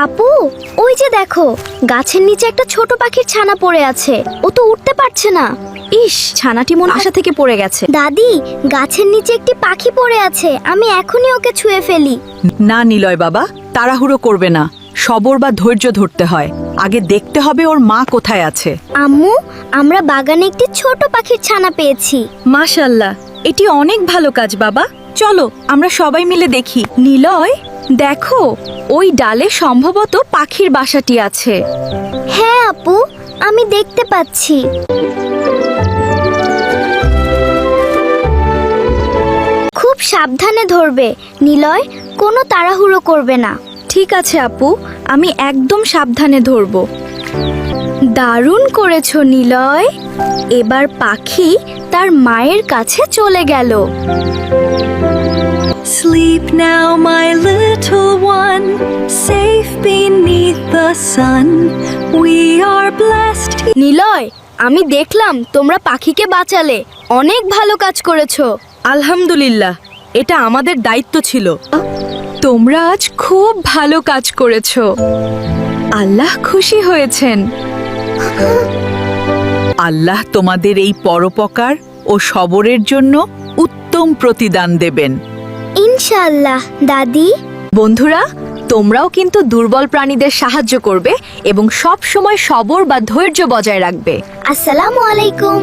আপু, ওই যে দেখো, গাছের নিচে একটা ছোট পাখির ছানা পড়ে আছে। ও তো উঠতে পারছে না। ইস, ছানাটি মনে আশা থেকে পড়ে গেছে। দাদি, গাছের নিচে একটি পাখি পড়ে আছে, আমি এখনই ওকে ছুঁয়ে ফেলি। না নিলয় বাবা, তাড়াহুড়ো করবে না। সবর বা ধৈর্য ধরতে হয়। আগে দেখতে হবে ওর মা কোথায় আছে। আম্মু, আমরা বাগানে একটি ছোট পাখির ছানা পেয়েছি। মাশাআল্লাহ, এটি অনেক ভালো কাজ বাবা। চলো আমরা সবাই মিলে দেখি। নিলয়, দেখো, ওই ডালে সম্ভবত পাখির বাসাটি আছে। হ্যাঁ আপু, আমি দেখতে পাচ্ছি। খুব সাবধানে ধরবে নিলয়, কোনো তাড়াহুড়ো করবে না। ঠিক আছে আপু, আমি একদম সাবধানে ধরব। দারুণ করেছো নিলয়। এবার পাখি তার মায়ের কাছে চলে গেল। Sleep now, my little one, safe beneath the sun. We are blessed. Niloy, আমি দেখলাম তোমরা পাখিকে বাঁচালে। অনেক ভালো কাজ করেছো। আলহামদুলিল্লাহ, এটা আমাদের দায়িত্ব ছিল। তোমরা আজ খুব ভালো কাজ করেছো। আল্লাহ খুশি হয়েছেন। আল্লাহ তোমাদের এই পরোপকার ও সবরের জন্য উত্তম প্রতিদান দেবেন। ইনশাআল্লাহ দাদি। বন্ধুরা, তোমরাও কিন্তু দুর্বল প্রাণীদের সাহায্য করবে এবং সব সময় সবর বা ধৈর্য বজায় রাখবে। আসসালামু আলাইকুম।